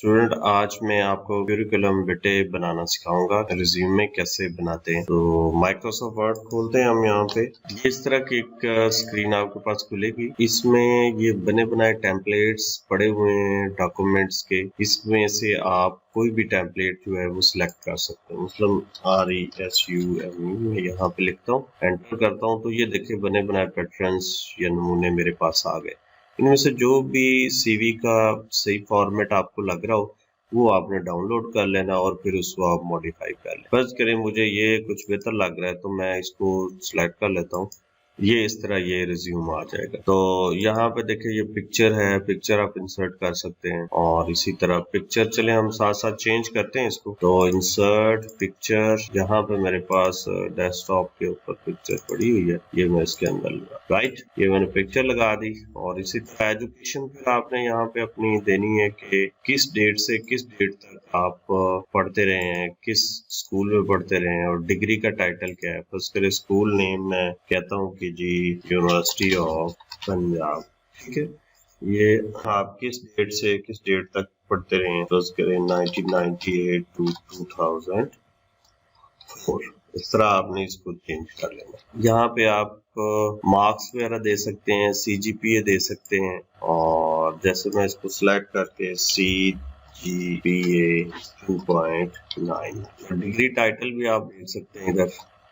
Student, आज मैं आपको करिकुलम विटे बनाना सिखाऊंगा। रिज्यूमे कैसे बनाते हैं। तो माइक्रोसॉफ्ट वर्ड खोलते हैं हम यहाँ पे। ये इस तरह की एक स्क्रीन आपके पास खुलेगी। इसमें ये बने बनाए टेम्पलेट्स पड़े हुए हैं डॉक्यूमेंट्स के। इसमें से आप कोई भी टेम्पलेट जो है वो सिलेक्ट कर सकते हैं। मतलब RESUME मैं यहाँ पे लिखता हूँ, एंटर करता हूँ, तो ये देखिए बने बनाए पैटर्न्स या नमूने मेरे पास आ गए। इनमें से जो भी CV का सही फॉर्मेट आपको लग रहा हो वो आपने डाउनलोड कर लेना और फिर उसको आप मॉडिफाई कर लें। फर्ज करें मुझे ये कुछ बेहतर लग रहा है तो मैं इसको सिलेक्ट कर लेता हूँ। ये इस तरह ये रिज्यूम आ जाएगा। तो यहाँ पे देखिए ये पिक्चर है, पिक्चर आप इंसर्ट कर सकते हैं और इसी तरह पिक्चर चले हम साथ साथ चेंज करते हैं इसको। तो इंसर्ट पिक्चर, यहाँ पे मेरे पास डेस्कटॉप के ऊपर पिक्चर पड़ी हुई है, ये मैं इसके अंदर लगा, राइट, ये मैंने पिक्चर लगा दी। और इसी तरह एजुकेशन पर आपने यहाँ पे अपनी देनी है कि किस डेट से किस डेट तक आप पढ़ते रहे हैं, किस स्कूल में पढ़ते रहे हैं और डिग्री का टाइटल क्या है। फर्स्ट करें स्कूल नेम मैं कहता हूँ कि जी यूनिवर्सिटी ऑफ पंजाब, ठीक है। ये आप किस डेट से किस डेट तक पढ़ते रहे हैं। फर्स्ट करें 1998 to 2004। इस तरह आपने इसको चेंज कर लेना। यहाँ पे आप मार्क्स वगैरह दे सकते हैं, CGPA दे सकते हैं। और जैसे मैं इसको सिलेक्ट करके CGPA 2.9, डिग्री टाइटल भी आप देख सकते हैं इधर।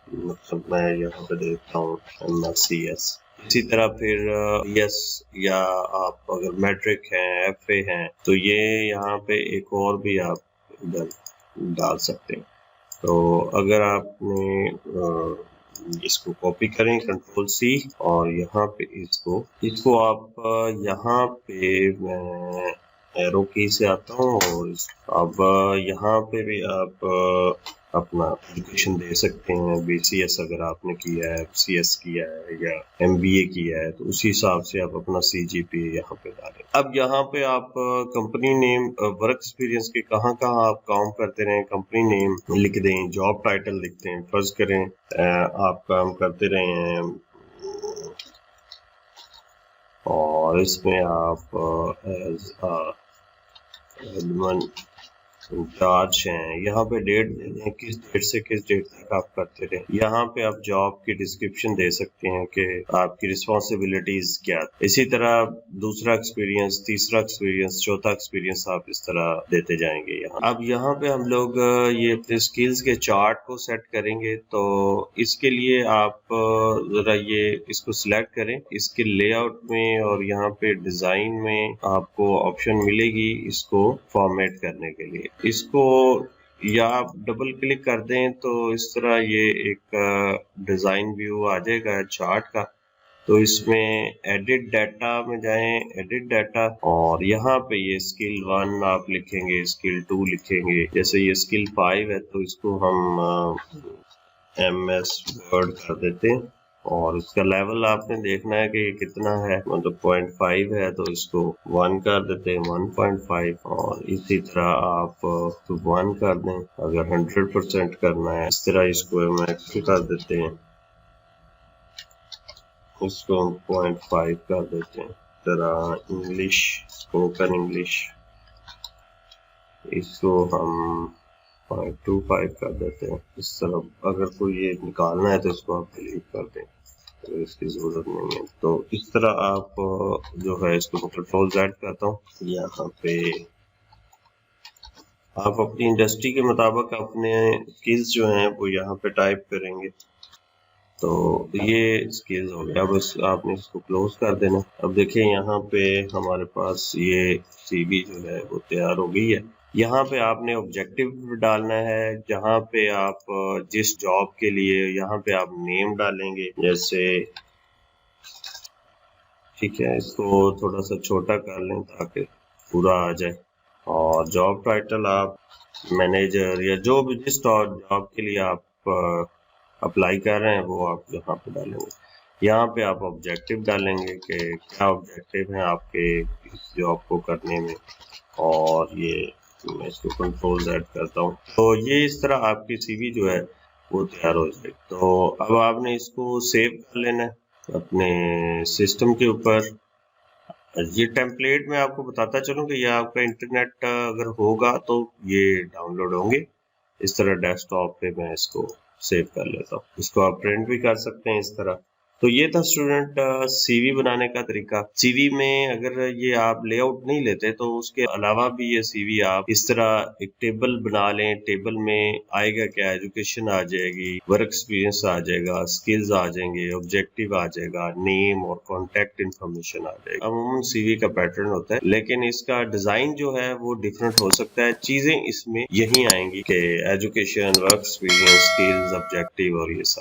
मतलब मैं यहाँ पे देखता हूँ MScs। इसी तरह फिर BS या आप अगर मैट्रिक हैं, FA हैं, तो ये यहाँ पे एक और भी आप इधर डाल सकते हैं। तो अगर आपने इसको कॉपी करें Ctrl+C और यहाँ पे इसको आप यहाँ पे मैं एरो की से आता हूँ और अब यहाँ पे भी आप अपना एजुकेशन दे सकते हैं। BCS अगर आपने किया है, CS किया है या MBA किया है, तो उसी हिसाब से आप अपना CGPA यहाँ पे डालें। अब यहाँ पे आप कंपनी नेम, वर्क एक्सपीरियंस के कहाँ आप काम करते रहे, कंपनी नेम लिख दें, जॉब टाइटल लिखते हैं। फर्ज करें आप काम करते रहे हैं और इसमें आप एज एडमिन इंचार्ज हैं। यहाँ पे डेट दे दें, किस डेट से किस डेट तक आप करते रहे। यहाँ पे आप जॉब की डिस्क्रिप्शन दे सकते हैं कि आपकी रिस्पॉन्सिबिलिटीज क्या। इसी तरह दूसरा एक्सपीरियंस, तीसरा एक्सपीरियंस, चौथा एक्सपीरियंस आप इस तरह देते जाएंगे। यहाँ अब यहाँ पे हम लोग ये अपने स्किल्स के चार्ट को सेट करेंगे। तो इसके लिए आप जरा ये इसको सिलेक्ट करें, इसके लेआउट में और यहाँ पे डिजाइन में आपको ऑप्शन मिलेगी इसको फॉर्मेट करने के लिए। इसको या आप डबल क्लिक कर दें तो इस तरह ये एक डिजाइन व्यू आ जाएगा चार्ट का। तो इसमें एडिट डाटा में जाएं, एडिट डाटा, और यहाँ पे ये स्किल 1 आप लिखेंगे, स्किल 2 लिखेंगे। जैसे ये स्किल 5 है तो इसको हम MS वर्ड कर देते हैं और इसका लेवल आपने देखना है कि कितना है। मतलब 0.5 है तो इसको 1 कर देते हैं, 1.5। और इसी तरह आप 1 कर दें अगर 100% करना है। इस तरह इसको मैक्स कर देते हैं, इसको 0.5 कर देते हैं। तरह इंग्लिश, स्पोकन इंग्लिश, इसको हम 0.25 कर देते हैं। इस तरह अगर कोई ये निकालना है तो इसको आप डिलीट कर दें, तो इसकी जरूरत नहीं है। तो इस तरह आप जो है इसको Ctrl+Z करता हूँ। यहाँ पे आप अपनी इंडस्ट्री के मुताबिक अपने स्किल्स जो हैं वो यहाँ पे टाइप करेंगे। तो ये स्किल्स हो गया, बस आपने इसको क्लोज कर देना। अब देखिए यहाँ पे हमारे पास ये CV जो है वो तैयार हो गई है। यहाँ पे आपने ऑब्जेक्टिव डालना है, जहाँ पे आप जिस जॉब के लिए यहाँ पे आप नेम डालेंगे। जैसे ठीक है, इसको थोड़ा सा छोटा कर लें ताकि पूरा आ जाए। और जॉब टाइटल आप मैनेजर या जो भी जिस जॉब के लिए आप अप्लाई कर रहे हैं वो आप यहाँ पे डालेंगे। यहाँ पे आप ऑब्जेक्टिव डालेंगे कि क्या ऑब्जेक्टिव है आपके इस जॉब को करने में। और ये मैं इसको Ctrl+Z करता हूँ। तो ये इस तरह आपकी CV जो है वो तैयार हो जाएगी। तो अब आपने इसको सेव कर लेना है अपने सिस्टम के ऊपर। ये टेम्पलेट मैं आपको बताता चलूं कि ये आपका इंटरनेट अगर होगा तो ये डाउनलोड होंगे। इस तरह डेस्कटॉप पे मैं इसको सेव कर लेता हूँ। इसको आप प्रिंट भी कर सकते हैं इस तरह। तो ये था स्टूडेंट सीवी बनाने का तरीका। सीवी में अगर ये आप लेआउट नहीं लेते तो उसके अलावा भी ये सीवी आप इस तरह एक टेबल बना लें। टेबल में आएगा क्या, एजुकेशन आ जाएगी, वर्क एक्सपीरियंस आ जाएगा, स्किल्स आ जाएंगे, ऑब्जेक्टिव आ जाएगा, नेम और कॉन्टेक्ट इन्फॉर्मेशन आ जाएगा। अमूमन सीवी का पैटर्न होता है, लेकिन इसका डिजाइन जो है वो डिफरेंट हो सकता है। चीजें इसमें यही आएंगी कि education, work experience, skills, objective और ये सब।